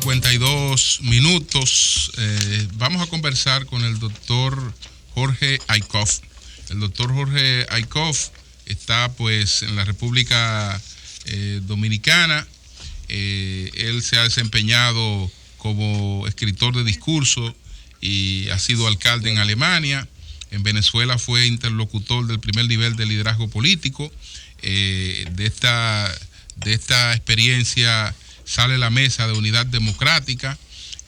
52 minutos. Vamos a conversar con el doctor Jorge Aikoff. El doctor Jorge Aikoff está pues en la República Dominicana. Él se ha desempeñado como escritor de discurso y ha sido alcalde en Alemania. En Venezuela fue interlocutor del primer nivel de liderazgo político. De esta experiencia sale la Mesa de Unidad Democrática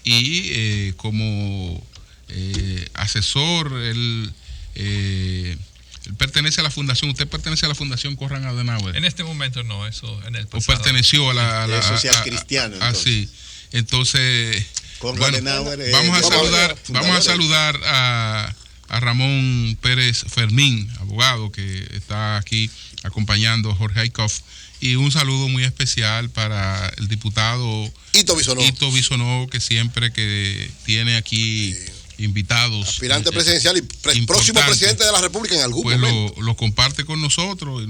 y como asesor, él pertenece a la fundación. ¿Usted pertenece a la fundación Konrad Adenauer? En este momento no, eso en el pasado. ¿O perteneció a la social cristiano? Sí. Entonces, bueno, vamos a saludar a Ramón Pérez Fermín, abogado, que está aquí acompañando a Jorge Aikoff. Y un saludo muy especial para el diputado Ito Bisonó, que siempre que tiene aquí invitados. Aspirante presidencial y próximo presidente de la República en algún momento. Lo comparte con nosotros.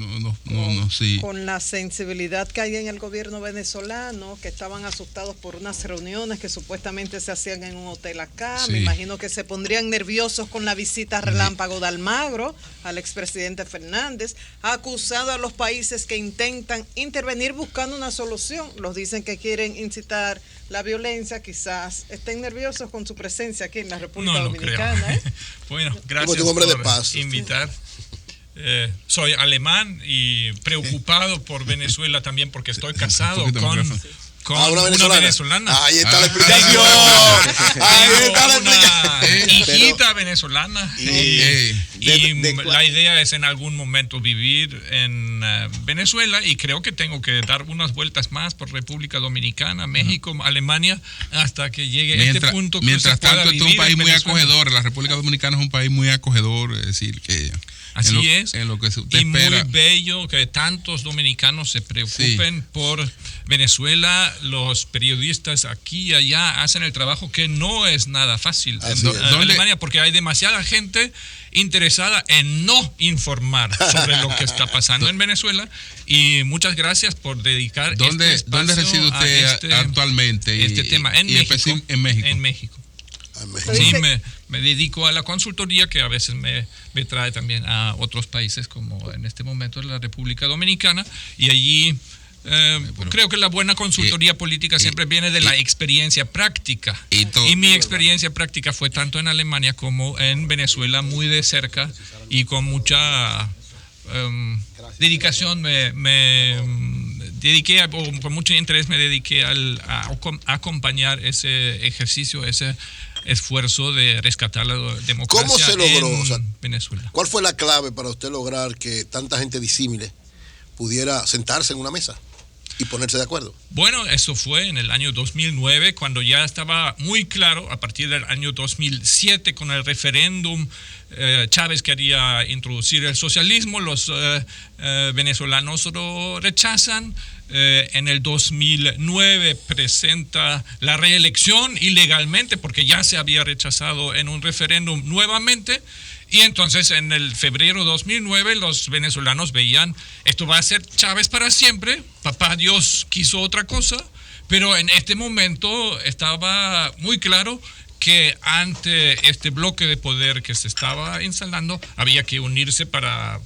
Sí. Con la sensibilidad que hay en el gobierno venezolano, que estaban asustados por unas reuniones que supuestamente se hacían en un hotel acá. Sí. Me imagino que se pondrían nerviosos con la visita relámpago de Almagro al expresidente Fernández. Ha acusado a los países que intentan intervenir buscando una solución. Los dicen que quieren incitar la violencia, quizás estén nerviosos con su presencia aquí en la República Dominicana. Creo. Bueno, gracias por invitar. Soy alemán y preocupado por Venezuela también porque estoy casado con una venezolana. Ahí está la explicación. Ahí está la explicación. Hijita venezolana. Y la idea es en algún momento vivir en Venezuela, y creo que tengo que dar unas vueltas más por República Dominicana, México, Alemania, hasta que llegue este punto. Mientras tanto, este es un país muy acogedor. La República Dominicana es un país muy acogedor, es decir, que así es, en lo que usted y espera. Muy bello que tantos dominicanos se preocupen por Venezuela. Los periodistas aquí y allá hacen el trabajo que no es nada fácil en Alemania, porque hay demasiada gente interesada en no informar sobre lo que está pasando en Venezuela. Y muchas gracias por dedicar este espacio. ¿Dónde reside usted actualmente? Este tema en México. En México. Sí, me dedico a la consultoría, que a veces me trae también a otros países, como en este momento la República Dominicana, y allí creo que la buena consultoría política siempre viene de la experiencia práctica. Y mi experiencia práctica fue tanto en Alemania como en Venezuela, muy de cerca y con mucha dedicación. Me dediqué, con mucho interés me dediqué a acompañar ese ejercicio, ese esfuerzo de rescatar la democracia. ¿Cómo se logró en Venezuela? ¿Cuál fue la clave para usted lograr que tanta gente disímile pudiera sentarse en una mesa y ponerse de acuerdo? Bueno, eso fue en el año 2009, cuando ya estaba muy claro, a partir del año 2007, con el referéndum, Chávez quería introducir el socialismo, los venezolanos lo rechazan. En el 2009 presenta la reelección ilegalmente, porque ya se había rechazado en un referéndum nuevamente. Y entonces en el febrero de 2009 los venezolanos veían, esto va a ser Chávez para siempre, papá Dios quiso otra cosa, pero en este momento estaba muy claro que ante este bloque de poder que se estaba instalando había que unirse para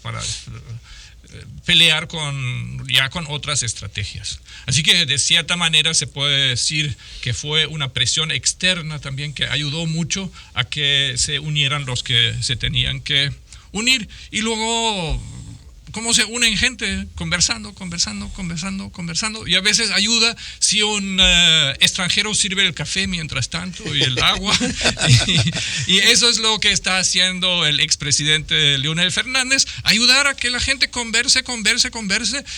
pelear con otras estrategias. Así que de cierta manera se puede decir que fue una presión externa también que ayudó mucho a que se unieran los que se tenían que unir. Y luego, ¿cómo se unen gente? Conversando. Y a veces ayuda si un extranjero sirve el café mientras tanto y el agua. y eso es lo que está haciendo el expresidente Leonel Fernández, ayudar a que la gente converse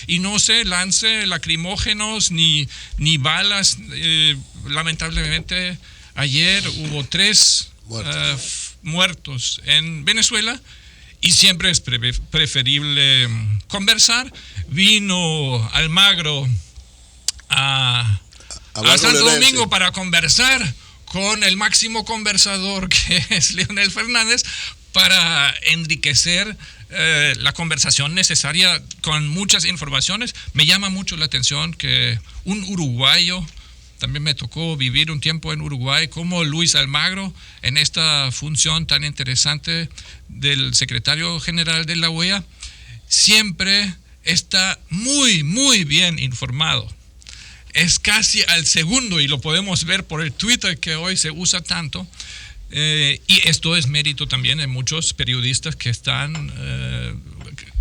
y no se lance lacrimógenos ni balas. Lamentablemente, ayer hubo 3 muertos en Venezuela. Y siempre es preferible conversar. Vino Almagro a Santo Domingo para conversar con el máximo conversador, que es Leonel Fernández, para enriquecer la conversación necesaria con muchas informaciones. Me llama mucho la atención que un uruguayo también me tocó vivir un tiempo en Uruguay, como Luis Almagro, en esta función tan interesante del secretario general de la OEA, siempre está muy, muy bien informado. Es casi al segundo, y lo podemos ver por el Twitter que hoy se usa tanto. Y esto es mérito también de muchos periodistas que están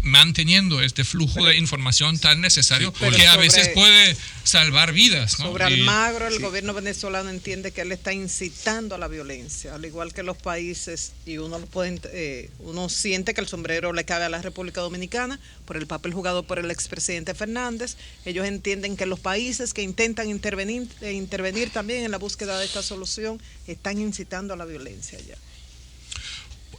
manteniendo este flujo de información tan necesario, que a veces puede salvar vidas, ¿no? Sobre Almagro, el gobierno venezolano entiende que él está incitando a la violencia, al igual que los países, y uno siente que el sombrero le cabe a la República Dominicana por el papel jugado por el expresidente Fernández. Ellos entienden que los países que intentan intervenir también en la búsqueda de esta solución están incitando a la violencia ya.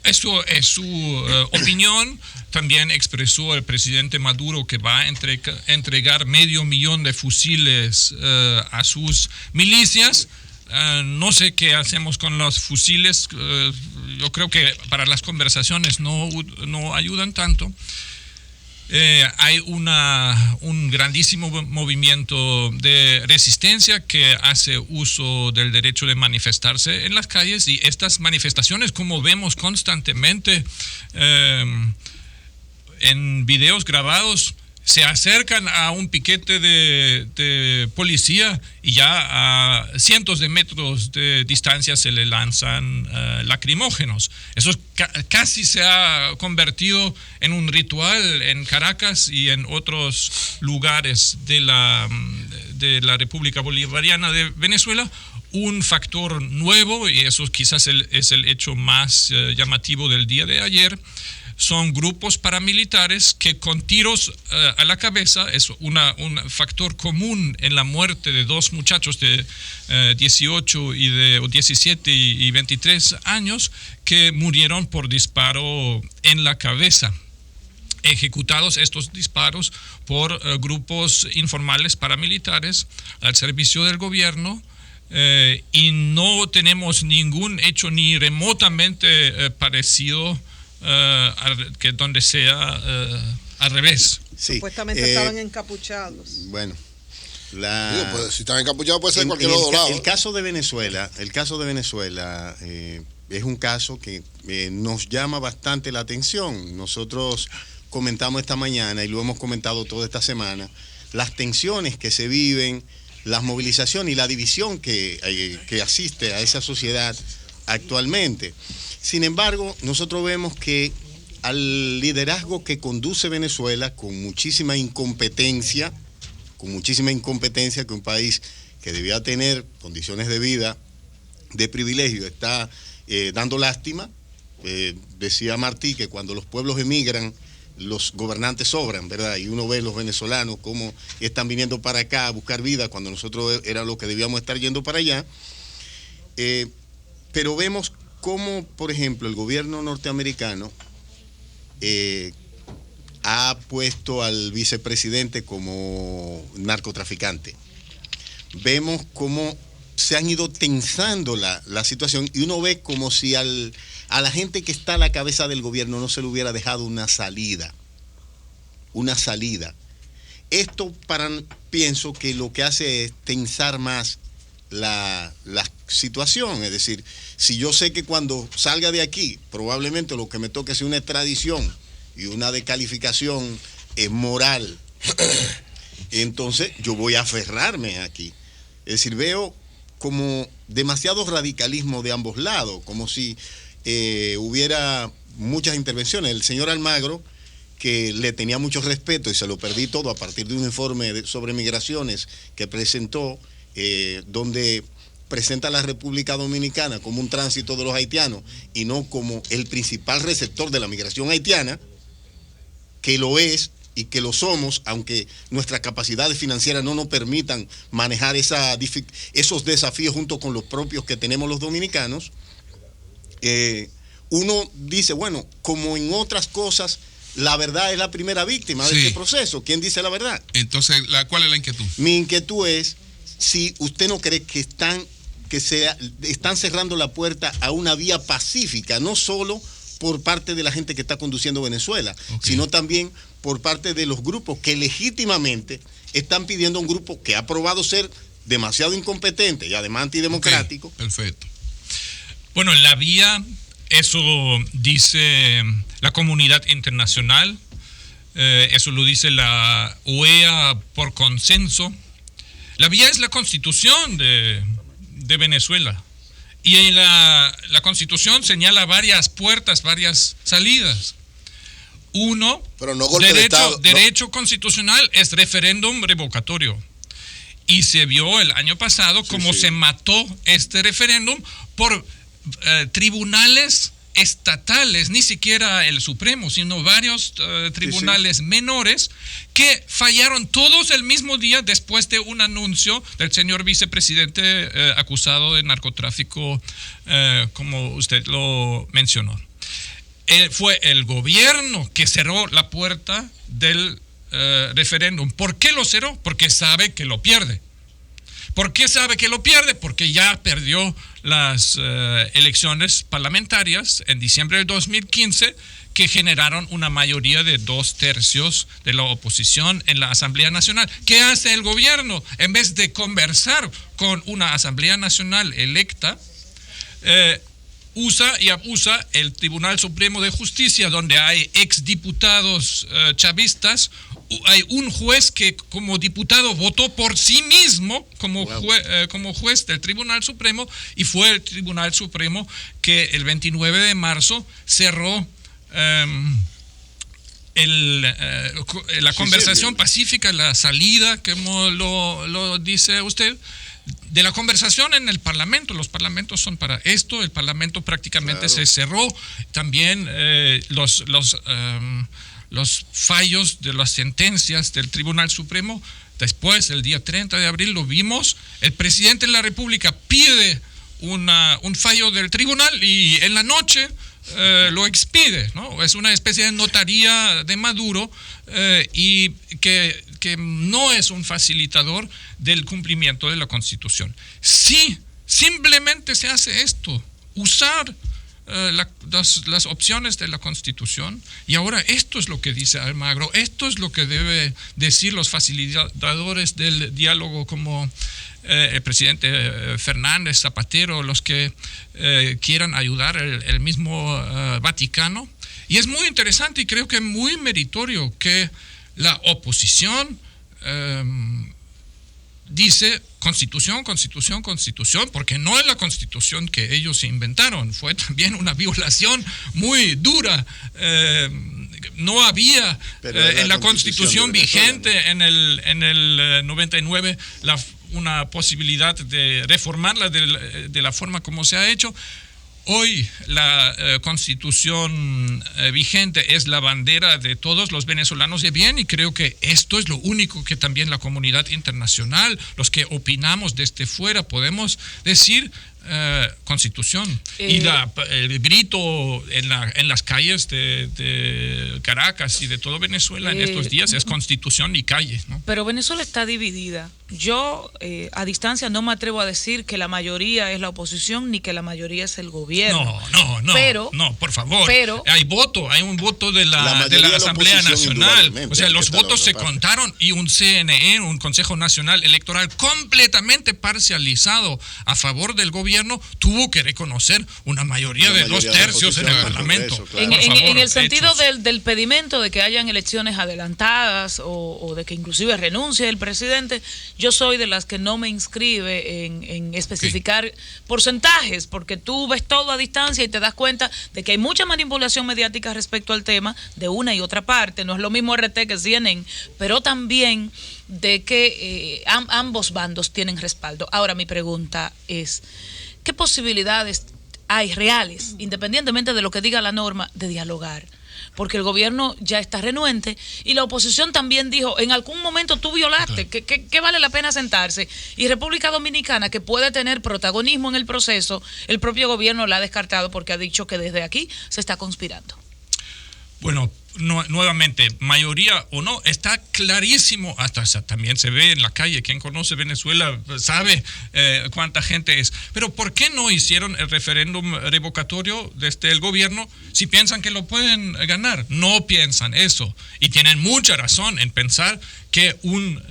Eso es su opinión. También expresó el presidente Maduro que va a entregar 500,000 de fusiles a sus milicias. No sé qué hacemos con los fusiles. Yo creo que para las conversaciones no ayudan tanto. Hay un grandísimo movimiento de resistencia que hace uso del derecho de manifestarse en las calles, y estas manifestaciones, como vemos constantemente en videos grabados, se acercan a un piquete de policía y ya a cientos de metros de distancia se le lanzan lacrimógenos. Eso casi se ha convertido en un ritual en Caracas y en otros lugares de la República Bolivariana de Venezuela. Un factor nuevo, y eso quizás es el hecho más llamativo del día de ayer, son grupos paramilitares que con tiros a la cabeza, es un factor común en la muerte de dos muchachos de 18 o 17 y 23 años que murieron por disparo en la cabeza. Ejecutados estos disparos por grupos informales paramilitares al servicio del gobierno. Y no tenemos ningún hecho ni remotamente parecido que donde sea al revés. Sí. Supuestamente estaban encapuchados. Bueno, pues, si están encapuchados puede ser cualquier otro lado. El caso de Venezuela es un caso que nos llama bastante la atención. Nosotros comentamos esta mañana y lo hemos comentado toda esta semana, las tensiones que se viven, las movilizaciones y la división que asiste a esa sociedad actualmente. Sin embargo, nosotros vemos que al liderazgo que conduce Venezuela con muchísima incompetencia, que un país que debía tener condiciones de vida de privilegio está dando lástima. Decía Martí que cuando los pueblos emigran, los gobernantes sobran, ¿verdad? Y uno ve los venezolanos cómo están viniendo para acá a buscar vida cuando nosotros era lo que debíamos estar yendo para allá. Pero vemos cómo, por ejemplo, el gobierno norteamericano ha puesto al vicepresidente como narcotraficante. Vemos cómo se han ido tensando la situación, y uno ve como si a la gente que está a la cabeza del gobierno no se le hubiera dejado una salida. Esto pienso que lo que hace es tensar más la situación. Es decir, si yo sé que cuando salga de aquí probablemente lo que me toque es una extradición y una descalificación moral, entonces yo voy a aferrarme aquí. Es decir, veo como demasiado radicalismo de ambos lados, como si hubiera muchas intervenciones. El señor Almagro, que le tenía mucho respeto y se lo perdí todo a partir de un informe sobre migraciones que presentó, donde presenta a la República Dominicana como un tránsito de los haitianos y no como el principal receptor de la migración haitiana, que lo es y que lo somos, aunque nuestras capacidades financieras no nos permitan manejar esos desafíos junto con los propios que tenemos los dominicanos. Uno dice, bueno, como en otras cosas, la verdad es la primera víctima de este proceso. ¿Quién dice la verdad? Entonces, ¿cuál es la inquietud? Mi inquietud es si usted no cree que están cerrando la puerta a una vía pacífica, no solo por parte de la gente que está conduciendo Venezuela, sino también por parte de los grupos que legítimamente están pidiendo a un grupo que ha probado ser demasiado incompetente y además antidemocrático. Okay, perfecto. Bueno, la vía, eso dice la comunidad internacional, eso lo dice la OEA por consenso. La vía es la Constitución de Venezuela. Y la Constitución señala varias puertas, varias salidas. Uno, pero no golpe de Estado, derecho constitucional es referéndum revocatorio. Y se vio el año pasado cómo se mató este referéndum por tribunales estatales, ni siquiera el Supremo, sino varios tribunales menores que fallaron todos el mismo día después de un anuncio del señor vicepresidente acusado de narcotráfico, como usted lo mencionó. Fue el gobierno que cerró la puerta del referéndum. ¿Por qué lo cerró? Porque sabe que lo pierde. ¿Por qué sabe que lo pierde? Porque ya perdió las elecciones parlamentarias en diciembre del 2015, que generaron una mayoría de 2/3 de la oposición en la Asamblea Nacional. ¿Qué hace el gobierno? En vez de conversar con una Asamblea Nacional electa, usa y abusa el Tribunal Supremo de Justicia, donde hay exdiputados chavistas. Hay un juez que como diputado votó por sí mismo como juez del Tribunal Supremo, y fue el Tribunal Supremo que el 29 de marzo cerró la conversación pacífica, la salida, como lo dice usted, de la conversación en el Parlamento. Los parlamentos son para esto. El Parlamento prácticamente se cerró. También los fallos de las sentencias del Tribunal Supremo. Después, el día 30 de abril, lo vimos. El presidente de la República pide un fallo del tribunal y en la noche lo expide, ¿no? Es una especie de notaría de Maduro y que no es un facilitador del cumplimiento de la Constitución. Si simplemente se hace esto, usar las opciones de la Constitución, y ahora esto es lo que dice Almagro, esto es lo que debe decir los facilitadores del diálogo, como el presidente Fernández, Zapatero, los que quieran ayudar, el mismo Vaticano. Y es muy interesante y creo que muy meritorio que la oposición dice Constitución, Constitución, Constitución, porque no es la Constitución que ellos inventaron, fue también una violación muy dura. No había en la Constitución vigente en el 99 una posibilidad de reformarla de la forma como se ha hecho. Hoy la Constitución vigente es la bandera de todos los venezolanos de bien, y creo que esto es lo único que también la comunidad internacional, los que opinamos desde fuera, podemos decir. Constitución. Y el grito en las calles de Caracas y de todo Venezuela en estos días es Constitución y calle, ¿no? Pero Venezuela está dividida. Yo a distancia no me atrevo a decir que la mayoría es la oposición ni que la mayoría es el gobierno. No, por favor. Pero hay un voto de la Asamblea Nacional. O sea, los votos se contaron, y un CNE, un Consejo Nacional Electoral completamente parcializado a favor del gobierno, tuvo que reconocer una mayoría de 2/3 en el Parlamento. En el sentido del pedimento de que hayan elecciones adelantadas o de que inclusive renuncie el presidente, yo soy de las que no me inscribe en especificar porcentajes, porque tú ves todo a distancia y te das cuenta de que hay mucha manipulación mediática respecto al tema de una y otra parte. No es lo mismo RT que CNN, pero también de que ambos bandos tienen respaldo. Ahora mi pregunta es, ¿qué posibilidades hay reales, independientemente de lo que diga la norma, de dialogar? Porque el gobierno ya está renuente y la oposición también dijo, en algún momento tú violaste, que vale la pena sentarse. Y República Dominicana, que puede tener protagonismo en el proceso, el propio gobierno la ha descartado porque ha dicho que desde aquí se está conspirando. Bueno, nuevamente, mayoría o no, está clarísimo, hasta también se ve en la calle, quien conoce Venezuela sabe cuánta gente es. Pero ¿por qué no hicieron el referéndum revocatorio desde el gobierno si piensan que lo pueden ganar? No piensan eso y tienen mucha razón en pensar que un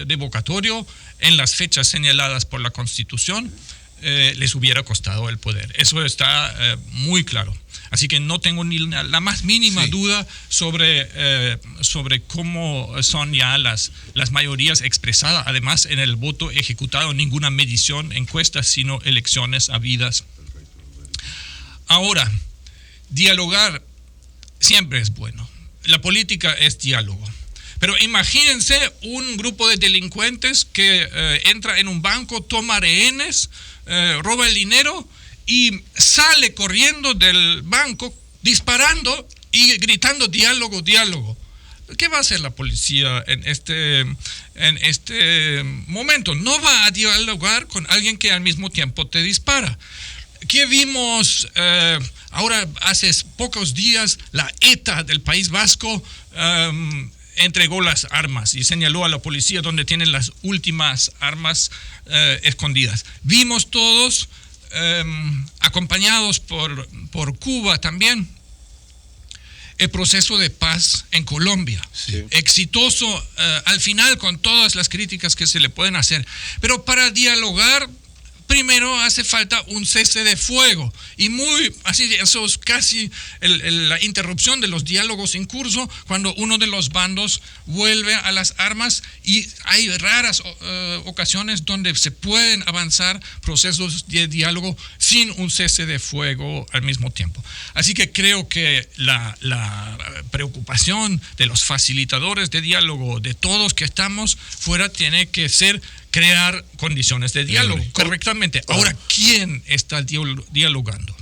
revocatorio en las fechas señaladas por la Constitución les hubiera costado el poder. Eso está muy claro. Así que no tengo ni la más mínima duda sobre cómo son ya las mayorías expresadas. Además, en el voto ejecutado, ninguna medición, encuestas, sino elecciones habidas. Ahora, dialogar siempre es bueno. La política es diálogo. Pero imagínense un grupo de delincuentes que entra en un banco, toma rehenes, roba el dinero y sale corriendo del banco disparando y gritando diálogo, diálogo. ¿Qué va a hacer la policía en este momento? No va a dialogar con alguien que al mismo tiempo te dispara. ¿Qué vimos ahora hace pocos días? La ETA del País Vasco entregó las armas y señaló a la policía donde tienen las últimas armas escondidas. Vimos todos, acompañados por Cuba también, el proceso de paz en Colombia. Sí. Exitoso al final, con todas las críticas que se le pueden hacer. Pero para dialogar, primero hace falta un cese de fuego. Y eso es casi la interrupción de los diálogos en curso cuando uno de los bandos vuelve a las armas, y hay raras ocasiones donde se pueden avanzar procesos de diálogo sin un cese de fuego al mismo tiempo. Así que creo que la preocupación de los facilitadores de diálogo, de todos que estamos fuera, tiene que ser crear condiciones de diálogo correctamente. Ahora, ¿quién está dialogando?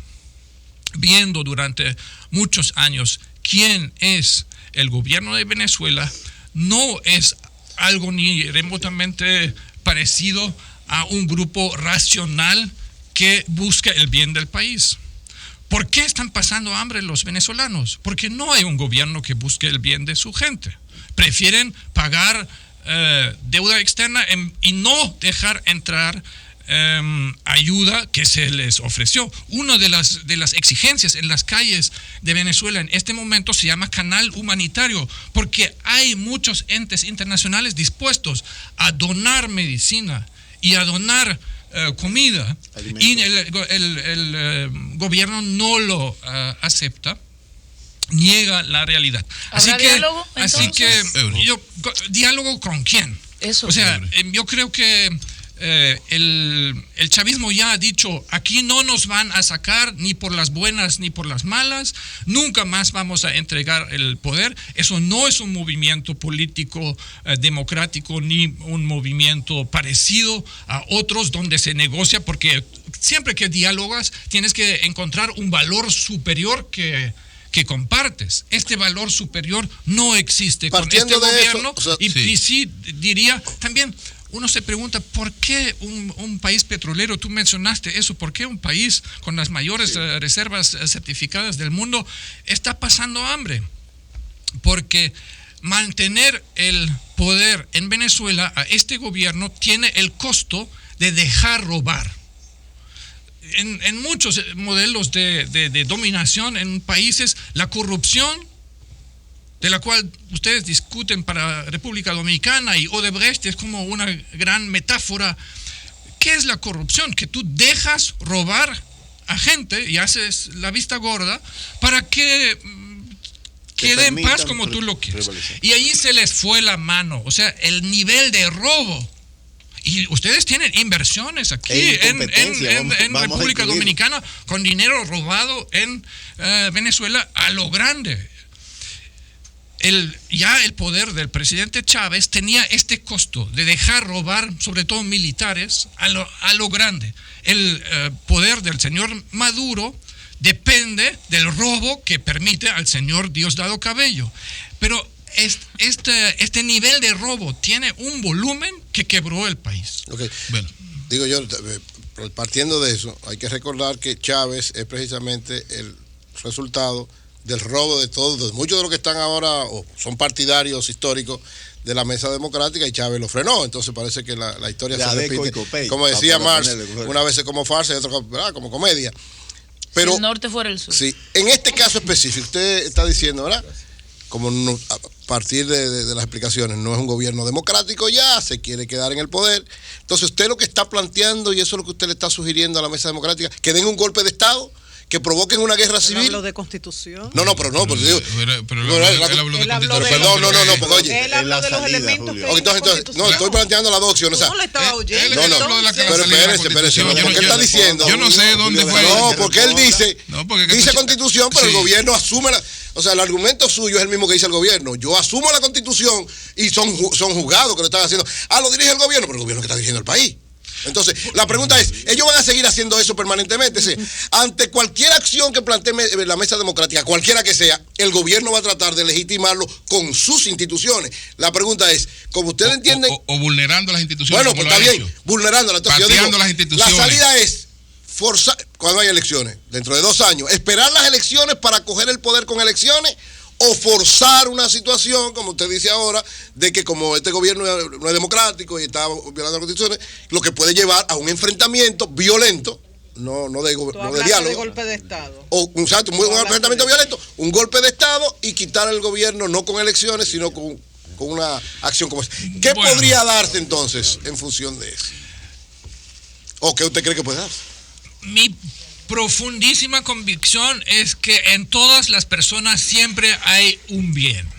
Viendo durante muchos años quién es el gobierno de Venezuela, no es algo ni remotamente parecido a un grupo racional que busca el bien del país. ¿Por qué están pasando hambre los venezolanos? Porque no hay un gobierno que busque el bien de su gente. Prefieren pagar deuda externa y no dejar entrar ayuda que se les ofreció. Una de las exigencias en las calles de Venezuela en este momento se llama canal humanitario, porque hay muchos entes internacionales dispuestos a donar medicina y a donar comida, y el gobierno no lo acepta, niega la realidad. Así que ¿diálogo con quién? Eso. O sea, yo creo que el chavismo ya ha dicho: aquí no nos van a sacar ni por las buenas ni por las malas, nunca más vamos a entregar el poder. Eso no es un movimiento político democrático, ni un movimiento parecido a otros donde se negocia, porque siempre que dialogas tienes que encontrar un valor superior que compartes. Este valor superior no existe con este gobierno. Eso, y sí diría también, uno se pregunta, ¿por qué un país petrolero? Tú mencionaste eso. ¿Por qué un país con las mayores reservas certificadas del mundo está pasando hambre? Porque mantener el poder en Venezuela a este gobierno tiene el costo de dejar robar. En muchos modelos de dominación en países, la corrupción, de la cual ustedes discuten para República Dominicana, y Odebrecht es como una gran metáfora. ¿Qué es la corrupción? Que tú dejas robar a gente y haces la vista gorda para que quede en paz como tú lo quieres. Y ahí se les fue la mano. O sea, el nivel de robo. Y ustedes tienen inversiones aquí en República Dominicana con dinero robado en Venezuela a lo grande. Ya el poder del presidente Chávez tenía este costo de dejar robar, sobre todo militares, a lo grande. El poder del señor Maduro depende del robo que permite al señor Diosdado Cabello. Pero este nivel de robo tiene un volumen que quebró el país. Okay. Bueno. Digo yo, partiendo de eso, hay que recordar que Chávez es precisamente el resultado del robo de todos, muchos de los que están ahora o son partidarios históricos de la Mesa Democrática, y Chávez lo frenó. Entonces parece que la historia se repite. Copey, como decía Marx, una vez como farsa y otra como comedia. Pero, si el norte fuera el sur. Sí, en este caso específico, usted está diciendo, ¿verdad? Como a partir de las explicaciones, no es un gobierno democrático ya, se quiere quedar en el poder. Entonces usted lo que está planteando, y eso es lo que usted le está sugiriendo a la Mesa Democrática, que den un golpe de Estado, que provoquen una guerra civil. ¿Hablo de constitución? No, pero no, porque digo. Perdón, no, porque oye. Él habló de los elementos que entonces, no, estoy planteando las dos opciones. No le estaba oyendo. Pero espérese, porque él está diciendo. Yo no sé dónde fue. No, porque él dice constitución, pero el gobierno asume o sea, el argumento suyo es el mismo que dice el gobierno. Yo asumo la constitución y son juzgados que lo están haciendo. Lo dirige el gobierno, pero el gobierno que está dirigiendo el país. Entonces, la pregunta es, ¿ellos van a seguir haciendo eso permanentemente? Sí. Ante cualquier acción que plantee la Mesa Democrática, cualquiera que sea, el gobierno va a tratar de legitimarlo con sus instituciones. La pregunta es, como ustedes entienden... O vulnerando las instituciones. Bueno, pues está bien, vulnerándolas. Pateando las instituciones. La salida es forzar, cuando hay elecciones, dentro de 2 años, esperar las elecciones para coger el poder con elecciones, o forzar una situación, como usted dice ahora, de que como este gobierno no es democrático y está violando las constituciones, lo que puede llevar a un enfrentamiento violento, no de diálogo. De golpe de Estado. O un enfrentamiento violento, un golpe de Estado y quitar al gobierno no con elecciones, sino con una acción como esa. ¿Qué podría darse entonces en función de eso? ¿O qué usted cree que puede darse? Mi profundísima convicción es que en todas las personas siempre hay un bien.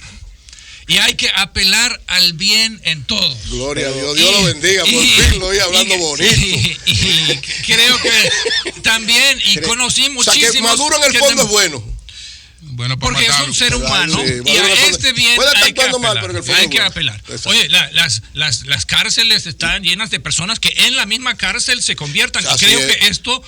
Y hay que apelar al bien en todos. Gloria a Dios, Dios lo bendiga, por fin lo oí hablando bonito. Y creo que también, y conocí muchísimos... O sea, que Maduro en el fondo es bueno. Bueno, porque es un ser humano, y a este bien hay que apelar. Oye, las cárceles están llenas de personas que en la misma cárcel se conviertan. Y creo que esto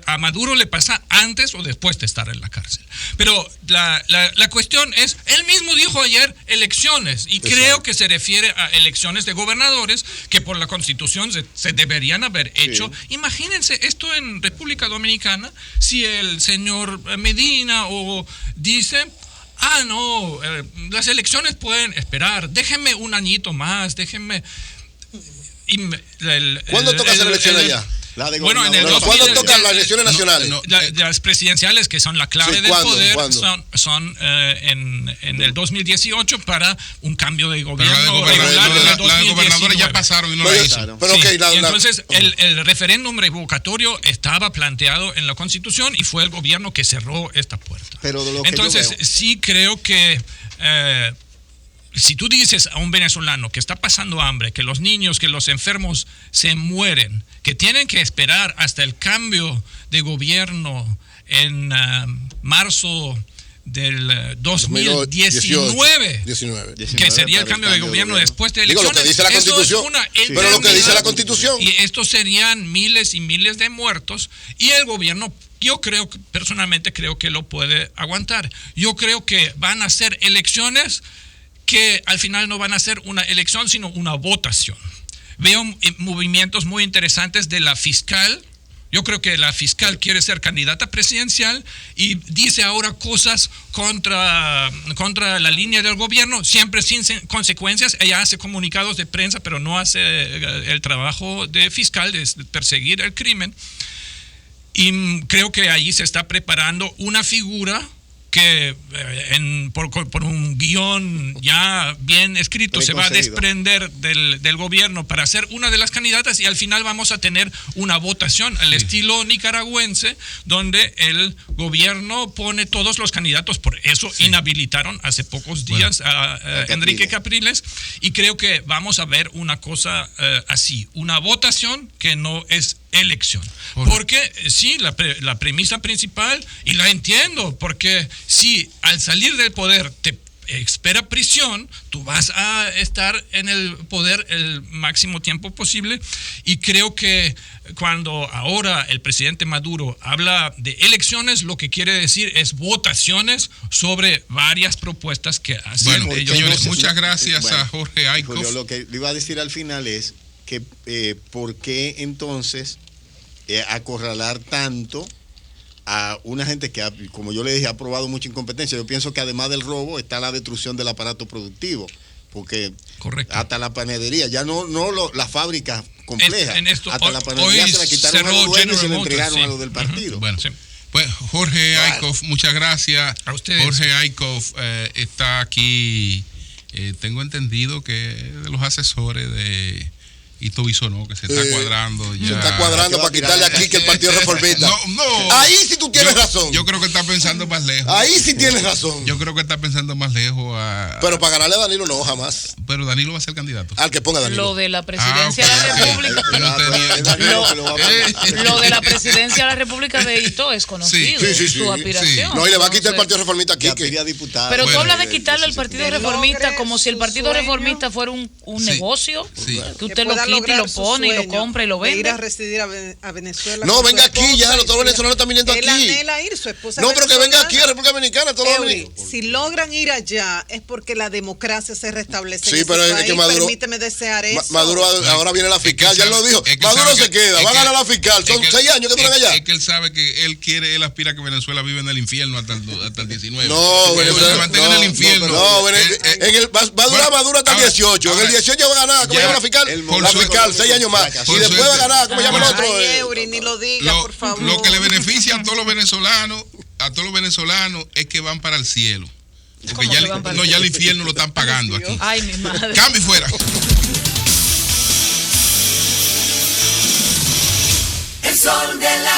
a Maduro le pasa antes o después de estar en la cárcel. Pero la cuestión es, él mismo dijo ayer elecciones, y creo que se refiere a elecciones de gobernadores que por la Constitución se deberían haber hecho. Imagínense esto en República Dominicana, si el señor Medina dice, las elecciones pueden esperar, déjenme un añito más, ¿Cuándo toca hacer elecciones allá? Bueno, ¿cuándo tocan las elecciones nacionales? Las presidenciales, que son la clave del poder, son en el 2018 para un cambio de gobierno regular. La de gobernadores ya pasaron y no la hizo. Entonces, el referéndum revocatorio estaba planteado en la Constitución y fue el gobierno que cerró esta puerta. Entonces, sí creo que... si tú dices a un venezolano que está pasando hambre, que los niños, que los enfermos se mueren, que tienen que esperar hasta el cambio de gobierno en marzo del 2019, que sería el cambio de gobierno después de elecciones. Lo que dice la Constitución, pero lo que dice la Constitución. Y estos serían miles y miles de muertos, y el gobierno, yo creo, personalmente creo que lo puede aguantar. Yo creo que van a ser elecciones que al final no van a ser una elección, sino una votación. Veo movimientos muy interesantes de la fiscal. Yo creo que la fiscal quiere ser candidata presidencial y dice ahora cosas contra la línea del gobierno, siempre sin consecuencias. Ella hace comunicados de prensa, pero no hace el trabajo de fiscal, de perseguir el crimen. Y creo que allí se está preparando una figura que por un guión ya bien escrito se va a desprender del gobierno para ser una de las candidatas, y al final vamos a tener una votación al estilo nicaragüense, donde el gobierno pone todos los candidatos. Por eso inhabilitaron hace pocos días a Enrique Capriles, y creo que vamos a ver una cosa así, una votación que no es elección. Porque sí, la premisa principal, y la entiendo, porque si al salir del poder te espera prisión, tú vas a estar en el poder el máximo tiempo posible, y creo que cuando ahora el presidente Maduro habla de elecciones, lo que quiere decir es votaciones sobre varias propuestas que hacen ellos. Señores, muchas gracias a Jorge Aycoff. Julio, lo que le iba a decir al final es que ¿por qué entonces acorralar tanto a una gente que, como yo le dije, ha probado mucha incompetencia. Yo pienso que además del robo está la destrucción del aparato productivo, porque hasta la panadería, ya no las fábricas complejas, hasta la panadería se la quitaron a los dueños y se la entregaron a los del partido. Bueno, pues Jorge Aikoff, muchas gracias. A ustedes. Jorge Aikoff está aquí, tengo entendido que de los asesores de Ito Bisonó, que se está cuadrando ya. Se está cuadrando para quitarle aquí que el Partido Reformista. No. Ahí sí tú tienes razón. Yo creo que está pensando más lejos. Ahí sí tienes razón. Yo creo que está pensando más lejos Pero para ganarle a Danilo no, jamás. Pero Danilo va a ser candidato. Al que ponga Danilo. Lo de la presidencia de la República. Lo de la presidencia de la República de Ito es conocido. Sí. Su aspiración. No, y le va a quitar el Partido Reformista aquí. Pero tú hablas de quitarle al Partido Reformista como si el Partido Reformista fuera un negocio. Que usted lo quita y lo pone y lo compra y lo vende. Ir a residir a Venezuela. No, venga aquí ya, todos los venezolanos están viniendo aquí. Él anhela ir, su esposa. No, pero que venga aquí a República Dominicana. Si logran ir allá es porque la democracia se restablece. Sí, pero es que Maduro. Permíteme desear eso. Maduro ahora viene la fiscal, ya lo dijo. Maduro se queda, va a ganar la fiscal. Son 6 años que duran allá. Es que él sabe que él aspira a que Venezuela vive en el infierno hasta el 19. No, Venezuela se mantenga en el infierno. No, va a durar Maduro hasta el 18. En el 18 va a ganar, ¿cómo llama la fiscal? La fiscal, 6 años más. Y después va a ganar, ¿cómo llama el otro? Ni lo diga, por favor. Lo que le beneficia a todos los venezolanos, es que van para el cielo. Porque ya el infierno lo están pagando aquí. Ay, mi madre. Cambio y fuera. El sol de la